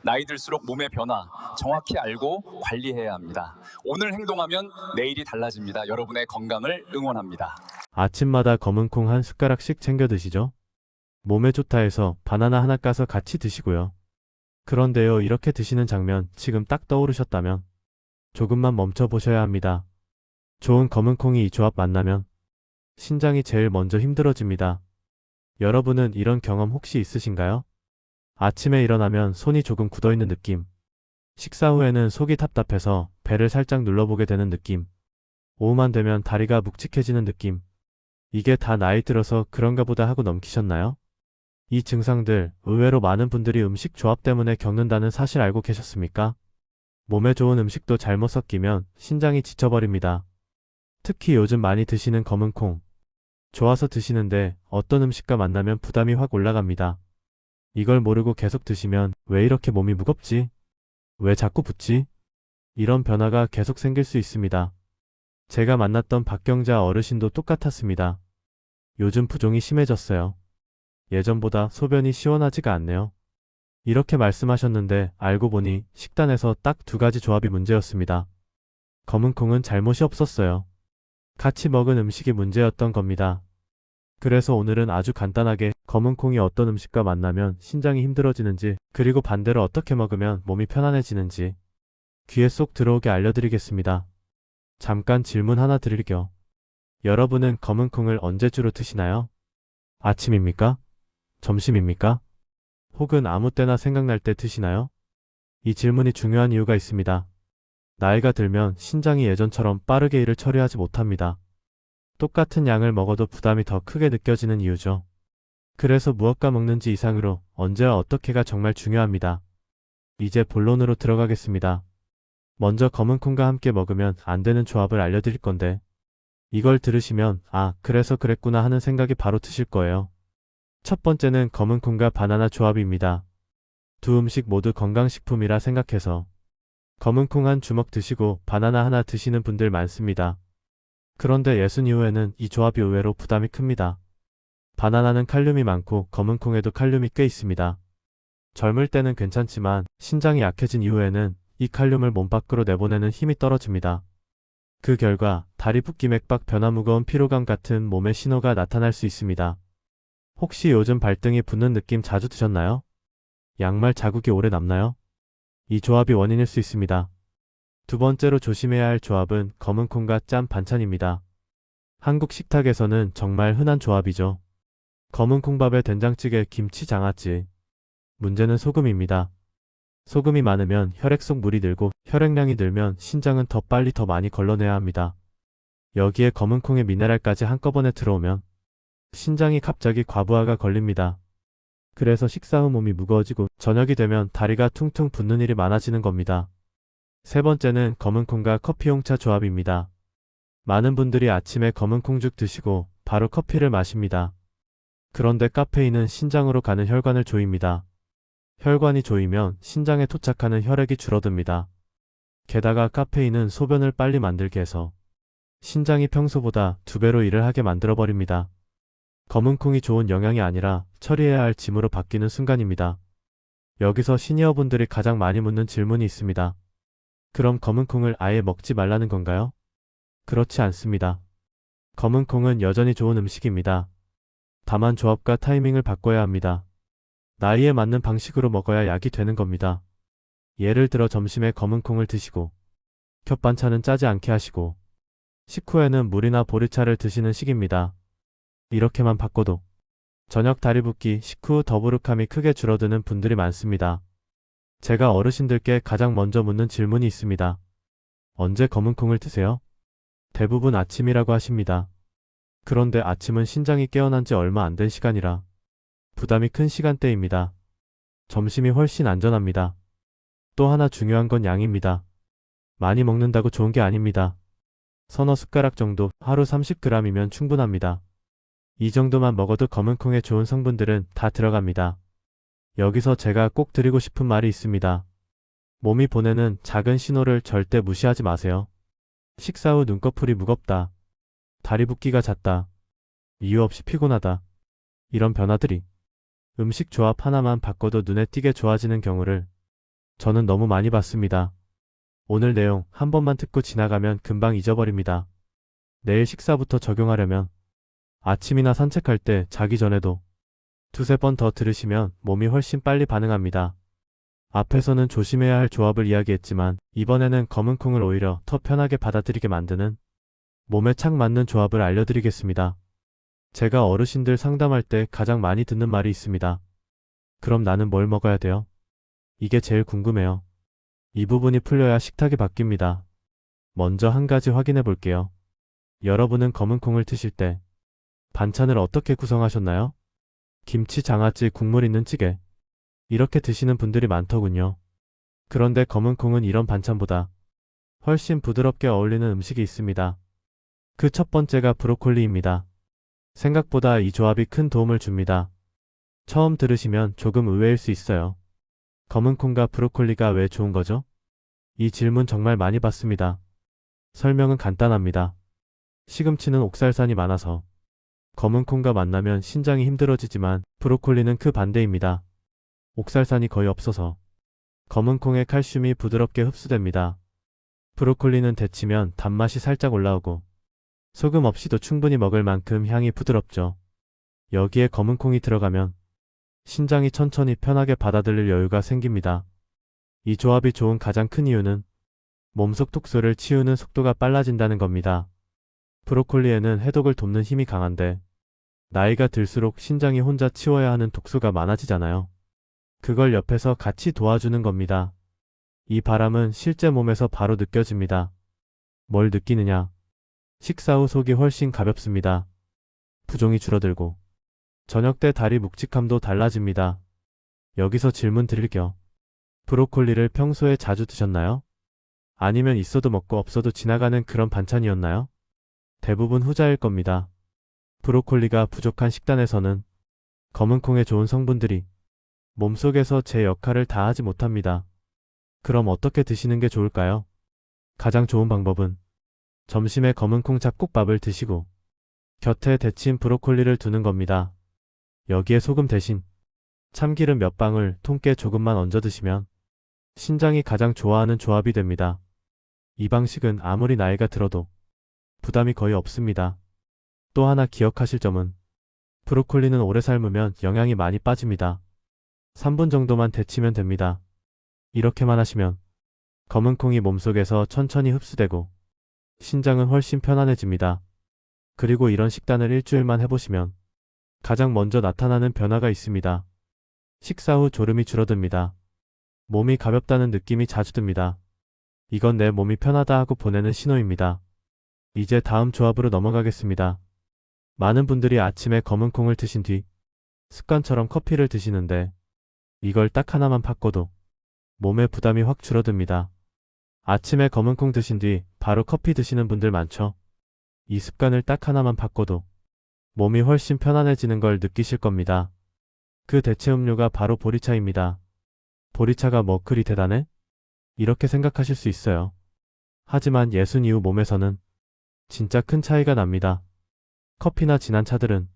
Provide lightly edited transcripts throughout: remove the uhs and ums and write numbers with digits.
나이 들수록 몸의 변화 정확히 알고 관리해야 합니다. 오늘 행동하면 내일이 달라집니다. 여러분의 건강을 응원합니다. 아침마다 검은 콩 한 숟가락씩 챙겨 드시죠? 몸에 좋다 해서 바나나 하나 까서 같이 드시고요. 그런데요, 이렇게 드시는 장면 지금 딱 떠오르셨다면 조금만 멈춰 보셔야 합니다. 좋은 검은 콩이 이 조합 만나면 신장이 제일 먼저 힘들어집니다. 여러분은 이런 경험 혹시 있으신가요? 아침에 일어나면 손이 조금 굳어있는 느낌. 식사 후에는 속이 답답해서 배를 살짝 눌러보게 되는 느낌. 오후만 되면 다리가 묵직해지는 느낌. 이게 다 나이 들어서 그런가 보다 하고 넘기셨나요? 이 증상들 의외로 많은 분들이 음식 조합 때문에 겪는다는 사실 알고 계셨습니까? 몸에 좋은 음식도 잘못 섞이면 신장이 지쳐버립니다. 특히 요즘 많이 드시는 검은 콩. 좋아서 드시는데 어떤 음식과 만나면 부담이 확 올라갑니다. 이걸 모르고 계속 드시면 왜 이렇게 몸이 무겁지? 왜 자꾸 붓지? 이런 변화가 계속 생길 수 있습니다. 제가 만났던 박경자 어르신도 똑같았습니다. 요즘 부종이 심해졌어요. 예전보다 소변이 시원하지가 않네요. 이렇게 말씀하셨는데 알고 보니 식단에서 딱 두 가지 조합이 문제였습니다. 검은 콩은 잘못이 없었어요. 같이 먹은 음식이 문제였던 겁니다. 그래서 오늘은 아주 간단하게 검은 콩이 어떤 음식과 만나면 신장이 힘들어지는지, 그리고 반대로 어떻게 먹으면 몸이 편안해지는지 귀에 쏙 들어오게 알려드리겠습니다. 잠깐 질문 하나 드릴게요. 여러분은 검은 콩을 언제 주로 드시나요? 아침입니까? 점심입니까? 혹은 아무 때나 생각날 때 드시나요? 이 질문이 중요한 이유가 있습니다. 나이가 들면 신장이 예전처럼 빠르게 일을 처리하지 못합니다. 똑같은 양을 먹어도 부담이 더 크게 느껴지는 이유죠. 그래서 무엇과 먹는지 이상으로 언제와 어떻게가 정말 중요합니다. 이제 본론으로 들어가겠습니다. 먼저 검은 콩과 함께 먹으면 안 되는 조합을 알려드릴 건데, 이걸 들으시면 아, 그래서 그랬구나 하는 생각이 바로 드실 거예요. 첫 번째는 검은 콩과 바나나 조합입니다. 두 음식 모두 건강식품이라 생각해서 검은 콩 한 주먹 드시고 바나나 하나 드시는 분들 많습니다. 그런데 예순 이후에는 이 조합이 의외로 부담이 큽니다. 바나나는 칼륨이 많고 검은 콩에도 칼륨이 꽤 있습니다. 젊을 때는 괜찮지만 신장이 약해진 이후에는 이 칼륨을 몸 밖으로 내보내는 힘이 떨어집니다. 그 결과 다리 붓기, 맥박 변화, 무거운 피로감 같은 몸의 신호가 나타날 수 있습니다. 혹시 요즘 발등이 붓는 느낌 자주 드셨나요? 양말 자국이 오래 남나요? 이 조합이 원인일 수 있습니다. 두 번째로 조심해야 할 조합은 검은 콩과 짠 반찬입니다. 한국 식탁에서는 정말 흔한 조합이죠. 검은 콩밥에 된장찌개, 김치, 장아찌. 문제는 소금입니다. 소금이 많으면 혈액 속 물이 늘고 혈액량이 늘면 신장은 더 빨리 더 많이 걸러내야 합니다. 여기에 검은 콩의 미네랄까지 한꺼번에 들어오면 신장이 갑자기 과부하가 걸립니다. 그래서 식사 후 몸이 무거워지고 저녁이 되면 다리가 퉁퉁 붓는 일이 많아지는 겁니다. 세 번째는 검은 콩과 커피 홍차 조합입니다. 많은 분들이 아침에 검은 콩죽 드시고 바로 커피를 마십니다. 그런데 카페인은 신장으로 가는 혈관을 조입니다. 혈관이 조이면 신장에 도착하는 혈액이 줄어듭니다. 게다가 카페인은 소변을 빨리 만들게 해서 신장이 평소보다 2배로 일을 하게 만들어버립니다. 검은 콩이 좋은 영양이 아니라 처리해야 할 짐으로 바뀌는 순간입니다. 여기서 시니어분들이 가장 많이 묻는 질문이 있습니다. 그럼 검은 콩을 아예 먹지 말라는 건가요? 그렇지 않습니다. 검은 콩은 여전히 좋은 음식입니다. 다만 조합과 타이밍을 바꿔야 합니다. 나이에 맞는 방식으로 먹어야 약이 되는 겁니다. 예를 들어 점심에 검은 콩을 드시고 겹반찬은 짜지 않게 하시고 식후에는 물이나 보리차를 드시는 식입니다. 이렇게만 바꿔도 저녁 다리 붓기, 식후 더부룩함이 크게 줄어드는 분들이 많습니다. 제가 어르신들께 가장 먼저 묻는 질문이 있습니다. 언제 검은 콩을 드세요? 대부분 아침이라고 하십니다. 그런데 아침은 신장이 깨어난 지 얼마 안 된 시간이라 부담이 큰 시간대입니다. 점심이 훨씬 안전합니다. 또 하나 중요한 건 양입니다. 많이 먹는다고 좋은 게 아닙니다. 서너 숟가락 정도, 하루 30g이면 충분합니다. 이 정도만 먹어도 검은 콩의 좋은 성분들은 다 들어갑니다. 여기서 제가 꼭 드리고 싶은 말이 있습니다. 몸이 보내는 작은 신호를 절대 무시하지 마세요. 식사 후 눈꺼풀이 무겁다. 다리 붓기가 잦다. 이유 없이 피곤하다. 이런 변화들이 음식 조합 하나만 바꿔도 눈에 띄게 좋아지는 경우를 저는 너무 많이 봤습니다. 오늘 내용 한 번만 듣고 지나가면 금방 잊어버립니다. 내일 식사부터 적용하려면 아침이나 산책할 때 자기 전에도 두세 번 더 들으시면 몸이 훨씬 빨리 반응합니다. 앞에서는 조심해야 할 조합을 이야기했지만 이번에는 검은 콩을 오히려 더 편하게 받아들이게 만드는 몸에 착 맞는 조합을 알려드리겠습니다. 제가 어르신들 상담할 때 가장 많이 듣는 말이 있습니다. 그럼 나는 뭘 먹어야 돼요? 이게 제일 궁금해요. 이 부분이 풀려야 식탁이 바뀝니다. 먼저 한 가지 확인해 볼게요. 여러분은 검은 콩을 드실 때 반찬을 어떻게 구성하셨나요? 김치, 장아찌, 국물 있는 찌개. 이렇게 드시는 분들이 많더군요. 그런데 검은 콩은 이런 반찬보다 훨씬 부드럽게 어울리는 음식이 있습니다. 그 첫 번째가 브로콜리입니다. 생각보다 이 조합이 큰 도움을 줍니다. 처음 들으시면 조금 의외일 수 있어요. 검은 콩과 브로콜리가 왜 좋은 거죠? 이 질문 정말 많이 받습니다. 설명은 간단합니다. 시금치는 옥살산이 많아서 검은 콩과 만나면 신장이 힘들어지지만 브로콜리는 그 반대입니다. 옥살산이 거의 없어서 검은 콩의 칼슘이 부드럽게 흡수됩니다. 브로콜리는 데치면 단맛이 살짝 올라오고 소금 없이도 충분히 먹을 만큼 향이 부드럽죠. 여기에 검은 콩이 들어가면 신장이 천천히 편하게 받아들일 여유가 생깁니다. 이 조합이 좋은 가장 큰 이유는 몸속 독소를 치우는 속도가 빨라진다는 겁니다. 브로콜리에는 해독을 돕는 힘이 강한데 나이가 들수록 신장이 혼자 치워야 하는 독소가 많아지잖아요. 그걸 옆에서 같이 도와주는 겁니다. 이 바람은 실제 몸에서 바로 느껴집니다. 뭘 느끼느냐? 식사 후 속이 훨씬 가볍습니다. 부종이 줄어들고 저녁 때 다리 묵직함도 달라집니다. 여기서 질문 드릴게요. 브로콜리를 평소에 자주 드셨나요? 아니면 있어도 먹고 없어도 지나가는 그런 반찬이었나요? 대부분 후자일 겁니다. 브로콜리가 부족한 식단에서는 검은 콩의 좋은 성분들이 몸속에서 제 역할을 다하지 못합니다. 그럼 어떻게 드시는 게 좋을까요? 가장 좋은 방법은 점심에 검은 콩 잡곡밥을 드시고 곁에 데친 브로콜리를 두는 겁니다. 여기에 소금 대신 참기름 몇 방울, 통깨 조금만 얹어 드시면 신장이 가장 좋아하는 조합이 됩니다. 이 방식은 아무리 나이가 들어도 부담이 거의 없습니다. 또 하나 기억하실 점은 브로콜리는 오래 삶으면 영양이 많이 빠집니다. 3분 정도만 데치면 됩니다. 이렇게만 하시면 검은 콩이 몸속에서 천천히 흡수되고 신장은 훨씬 편안해집니다. 그리고 이런 식단을 일주일만 해보시면 가장 먼저 나타나는 변화가 있습니다. 식사 후 졸음이 줄어듭니다. 몸이 가볍다는 느낌이 자주 듭니다. 이건 내 몸이 편하다 하고 보내는 신호입니다. 이제 다음 조합으로 넘어가겠습니다. 많은 분들이 아침에 검은 콩을 드신 뒤 습관처럼 커피를 드시는데 이걸 딱 하나만 바꿔도 몸의 부담이 확 줄어듭니다. 아침에 검은 콩 드신 뒤 바로 커피 드시는 분들 많죠? 이 습관을 딱 하나만 바꿔도 몸이 훨씬 편안해지는 걸 느끼실 겁니다. 그 대체 음료가 바로 보리차입니다. 보리차가 뭐 그리 대단해? 이렇게 생각하실 수 있어요. 하지만 예순 이후 몸에서는 진짜 큰 차이가 납니다. 커피나 진한 차들은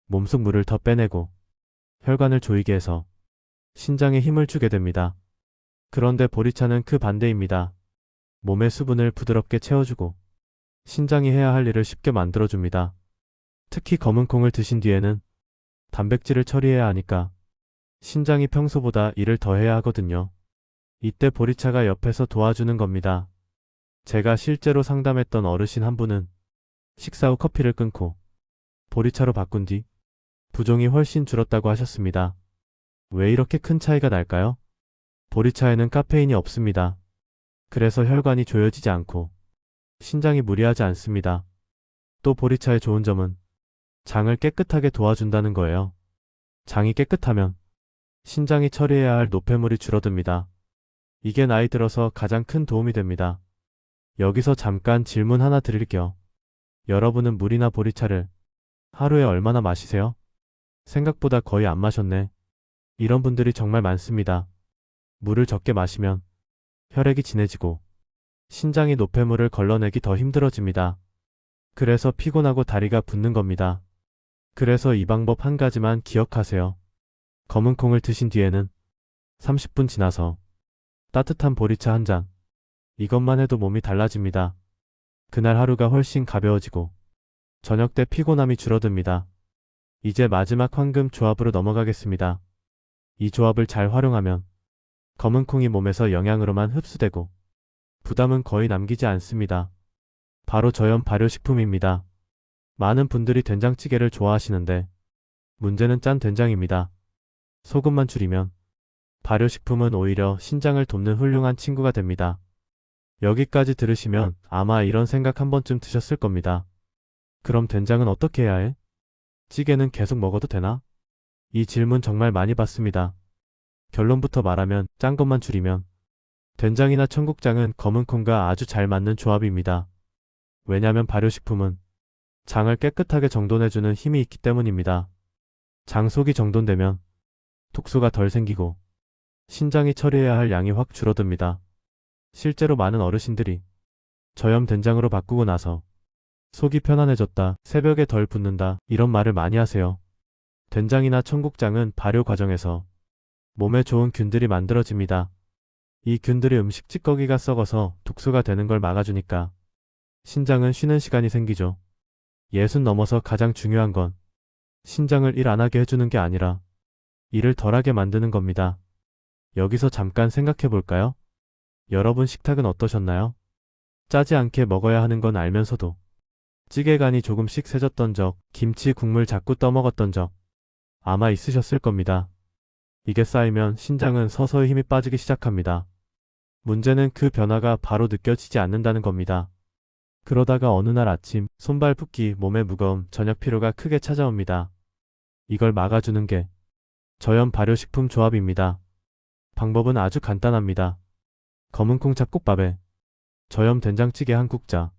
몸속 물을 더 빼내고 혈관을 조이게 해서 신장에 힘을 주게 됩니다. 그런데 보리차는 그 반대입니다. 몸의 수분을 부드럽게 채워주고 신장이 해야 할 일을 쉽게 만들어줍니다. 특히 검은 콩을 드신 뒤에는 단백질을 처리해야 하니까 신장이 평소보다 일을 더 해야 하거든요. 이때 보리차가 옆에서 도와주는 겁니다. 제가 실제로 상담했던 어르신 한 분은 식사 후 커피를 끊고 보리차로 바꾼 뒤 부종이 훨씬 줄었다고 하셨습니다. 왜 이렇게 큰 차이가 날까요? 보리차에는 카페인이 없습니다. 그래서 혈관이 조여지지 않고 신장이 무리하지 않습니다. 또 보리차의 좋은 점은 장을 깨끗하게 도와준다는 거예요. 장이 깨끗하면 신장이 처리해야 할 노폐물이 줄어듭니다. 이게 나이 들어서 가장 큰 도움이 됩니다. 여기서 잠깐 질문 하나 드릴게요. 여러분은 물이나 보리차를 하루에 얼마나 마시세요? 생각보다 거의 안 마셨네. 이런 분들이 정말 많습니다. 물을 적게 마시면 혈액이 진해지고 신장이 노폐물을 걸러내기 더 힘들어집니다. 그래서 피곤하고 다리가 붓는 겁니다. 그래서 이 방법 한 가지만 기억하세요. 검은 콩을 드신 뒤에는 30분 지나서 따뜻한 보리차 한 잔. 이것만 해도 몸이 달라집니다. 그날 하루가 훨씬 가벼워지고 저녁 때 피곤함이 줄어듭니다. 이제 마지막 황금 조합으로 넘어가겠습니다. 이 조합을 잘 활용하면 검은 콩이 몸에서 영양으로만 흡수되고 부담은 거의 남기지 않습니다. 바로 저염 발효식품입니다. 많은 분들이 된장찌개를 좋아하시는데 문제는 짠 된장입니다. 소금만 줄이면 발효식품은 오히려 신장을 돕는 훌륭한 친구가 됩니다. 여기까지 들으시면 아마 이런 생각 한 번쯤 드셨을 겁니다. 그럼 된장은 어떻게 해야 해? 찌개는 계속 먹어도 되나? 이 질문 정말 많이 받습니다. 결론부터 말하면 짠 것만 줄이면 된장이나 청국장은 검은 콩과 아주 잘 맞는 조합입니다. 왜냐하면 발효식품은 장을 깨끗하게 정돈해주는 힘이 있기 때문입니다. 장 속이 정돈되면 독소가 덜 생기고 신장이 처리해야 할 양이 확 줄어듭니다. 실제로 많은 어르신들이 저염 된장으로 바꾸고 나서 속이 편안해졌다, 새벽에 덜 붓는다 이런 말을 많이 하세요. 된장이나 청국장은 발효 과정에서 몸에 좋은 균들이 만들어집니다. 이 균들이 음식 찌꺼기가 썩어서 독소가 되는 걸 막아주니까 신장은 쉬는 시간이 생기죠. 60 넘어서 가장 중요한 건 신장을 일 안 하게 해주는 게 아니라 일을 덜하게 만드는 겁니다. 여기서 잠깐 생각해 볼까요? 여러분 식탁은 어떠셨나요? 짜지 않게 먹어야 하는 건 알면서도 찌개 간이 조금씩 세졌던 적, 김치 국물 자꾸 떠먹었던 적 아마 있으셨을 겁니다. 이게 쌓이면 신장은 서서히 힘이 빠지기 시작합니다. 문제는 그 변화가 바로 느껴지지 않는다는 겁니다. 그러다가 어느 날 아침 손발 붓기, 몸의 무거움, 저녁 피로가 크게 찾아옵니다. 이걸 막아주는 게 저염 발효식품 조합입니다. 방법은 아주 간단합니다. 검은콩 잡곡밥에 저염 된장찌개 한 국자,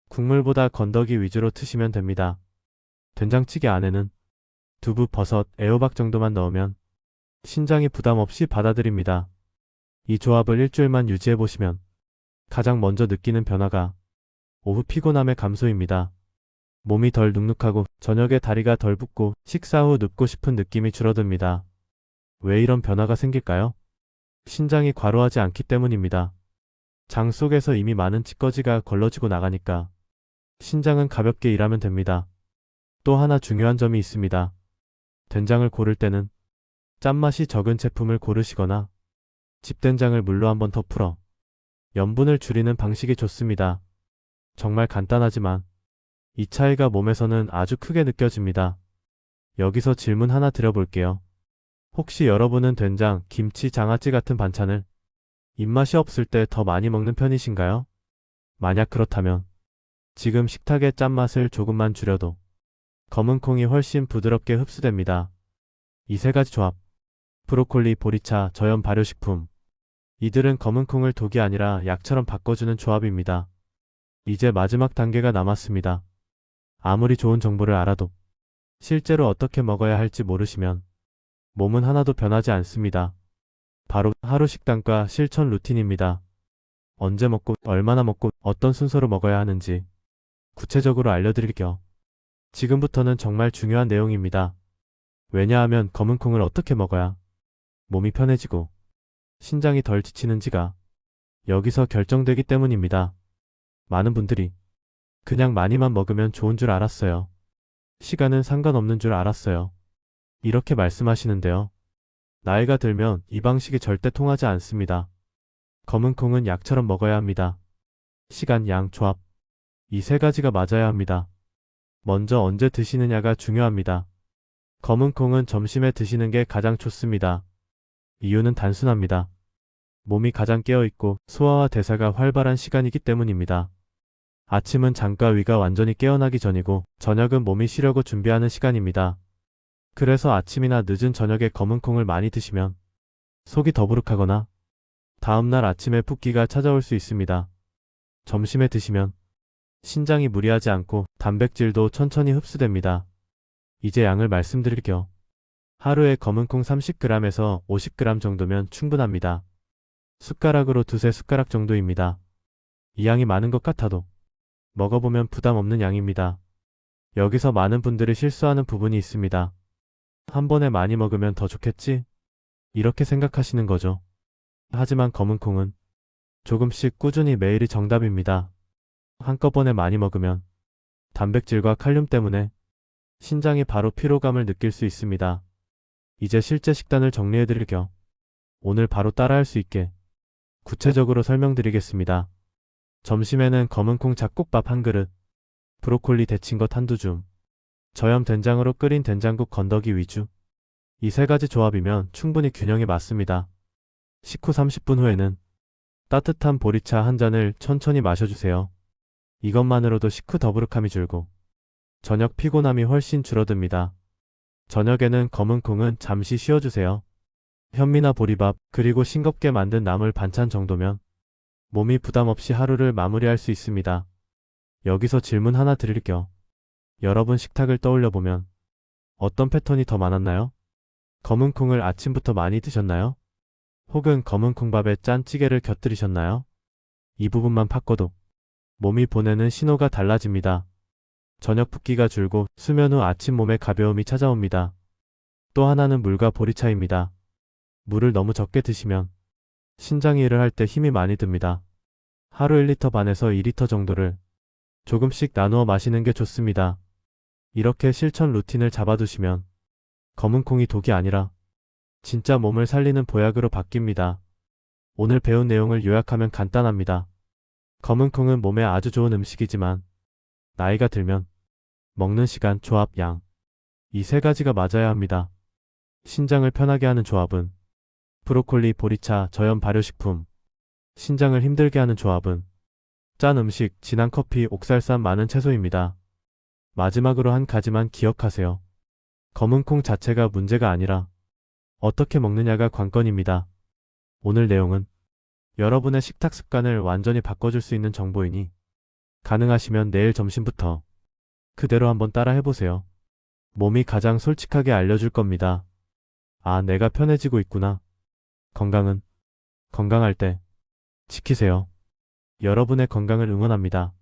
국물보다 건더기 위주로 트시면 됩니다. 된장찌개 안에는 두부, 버섯, 애호박 정도만 넣으면 신장이 부담 없이 받아들입니다. 이 조합을 일주일만 유지해보시면 가장 먼저 느끼는 변화가 오후 피곤함의 감소입니다. 몸이 덜 눅눅하고 저녁에 다리가 덜 붓고 식사 후 눕고 싶은 느낌이 줄어듭니다. 왜 이런 변화가 생길까요? 신장이 과로하지 않기 때문입니다. 장 속에서 이미 많은 찌꺼기가 걸러지고 나가니까 신장은 가볍게 일하면 됩니다. 또 하나 중요한 점이 있습니다. 된장을 고를 때는 짠맛이 적은 제품을 고르시거나 집된장을 물로 한번 더 풀어 염분을 줄이는 방식이 좋습니다. 정말 간단하지만 이 차이가 몸에서는 아주 크게 느껴집니다. 여기서 질문 하나 드려볼게요. 혹시 여러분은 된장, 김치, 장아찌 같은 반찬을 입맛이 없을 때 더 많이 먹는 편이신가요? 만약 그렇다면 지금 식탁의 짠맛을 조금만 줄여도 검은 콩이 훨씬 부드럽게 흡수됩니다. 이 세 가지 조합, 브로콜리, 보리차, 저염 발효식품, 이들은 검은 콩을 독이 아니라 약처럼 바꿔주는 조합입니다. 이제 마지막 단계가 남았습니다. 아무리 좋은 정보를 알아도 실제로 어떻게 먹어야 할지 모르시면 몸은 하나도 변하지 않습니다. 바로 하루 식단과 실천 루틴입니다. 언제 먹고 얼마나 먹고 어떤 순서로 먹어야 하는지 구체적으로 알려드릴게요. 지금부터는 정말 중요한 내용입니다. 왜냐하면 검은 콩을 어떻게 먹어야 몸이 편해지고 신장이 덜 지치는지가 여기서 결정되기 때문입니다. 많은 분들이 그냥 많이만 먹으면 좋은 줄 알았어요. 시간은 상관없는 줄 알았어요. 이렇게 말씀하시는데요. 나이가 들면 이 방식이 절대 통하지 않습니다. 검은 콩은 약처럼 먹어야 합니다. 시간, 양, 조합, 이 세 가지가 맞아야 합니다. 먼저 언제 드시느냐가 중요합니다. 검은 콩은 점심에 드시는 게 가장 좋습니다. 이유는 단순합니다. 몸이 가장 깨어있고 소화와 대사가 활발한 시간이기 때문입니다. 아침은 장과 위가 완전히 깨어나기 전이고 저녁은 몸이 쉬려고 준비하는 시간입니다. 그래서 아침이나 늦은 저녁에 검은 콩을 많이 드시면 속이 더부룩하거나 다음날 아침에 붓기가 찾아올 수 있습니다. 점심에 드시면 신장이 무리하지 않고 단백질도 천천히 흡수됩니다. 이제 양을 말씀드릴게요. 하루에 검은 콩 30g에서 50g 정도면 충분합니다. 숟가락으로 두세 숟가락 정도입니다. 이 양이 많은 것 같아도 먹어보면 부담 없는 양입니다. 여기서 많은 분들이 실수하는 부분이 있습니다. 한 번에 많이 먹으면 더 좋겠지? 이렇게 생각하시는 거죠. 하지만 검은콩은 조금씩 꾸준히 매일이 정답입니다. 한꺼번에 많이 먹으면 단백질과 칼륨 때문에 신장이 바로 피로감을 느낄 수 있습니다. 이제 실제 식단을 정리해드릴 겸 오늘 바로 따라할 수 있게 구체적으로 설명드리겠습니다. 점심에는 검은콩 잡곡밥 한 그릇, 브로콜리 데친 것 한두 줌, 저염 된장으로 끓인 된장국 건더기 위주. 이 세 가지 조합이면 충분히 균형이 맞습니다. 식후 30분 후에는 따뜻한 보리차 한 잔을 천천히 마셔주세요. 이것만으로도 식후 더부룩함이 줄고 저녁 피곤함이 훨씬 줄어듭니다. 저녁에는 검은콩은 잠시 쉬어주세요. 현미나 보리밥 그리고 싱겁게 만든 나물 반찬 정도면 몸이 부담 없이 하루를 마무리할 수 있습니다. 여기서 질문 하나 드릴 겸 여러분 식탁을 떠올려보면 어떤 패턴이 더 많았나요? 검은콩을 아침부터 많이 드셨나요? 혹은 검은콩밥에 짠 찌개를 곁들이셨나요? 이 부분만 바꿔도 몸이 보내는 신호가 달라집니다. 저녁 붓기가 줄고 수면 후 아침 몸에 가벼움이 찾아옵니다. 또 하나는 물과 보리차입니다. 물을 너무 적게 드시면 신장이 일을 할 때 힘이 많이 듭니다. 하루 1리터 반에서 2리터 정도를 조금씩 나누어 마시는 게 좋습니다. 이렇게 실천 루틴을 잡아두시면 검은콩이 독이 아니라 진짜 몸을 살리는 보약으로 바뀝니다. 오늘 배운 내용을 요약하면 간단합니다. 검은콩은 몸에 아주 좋은 음식이지만 나이가 들면 먹는 시간, 조합, 양 이 세 가지가 맞아야 합니다. 신장을 편하게 하는 조합은 브로콜리, 보리차, 저염 발효식품. 신장을 힘들게 하는 조합은 짠 음식, 진한 커피, 옥살산 많은 채소입니다. 마지막으로 한 가지만 기억하세요. 검은콩 자체가 문제가 아니라 어떻게 먹느냐가 관건입니다. 오늘 내용은 여러분의 식탁 습관을 완전히 바꿔줄 수 있는 정보이니 가능하시면 내일 점심부터 그대로 한번 따라 해보세요. 몸이 가장 솔직하게 알려줄 겁니다. 아, 내가 편해지고 있구나. 건강할 때 지키세요. 여러분의 건강을 응원합니다.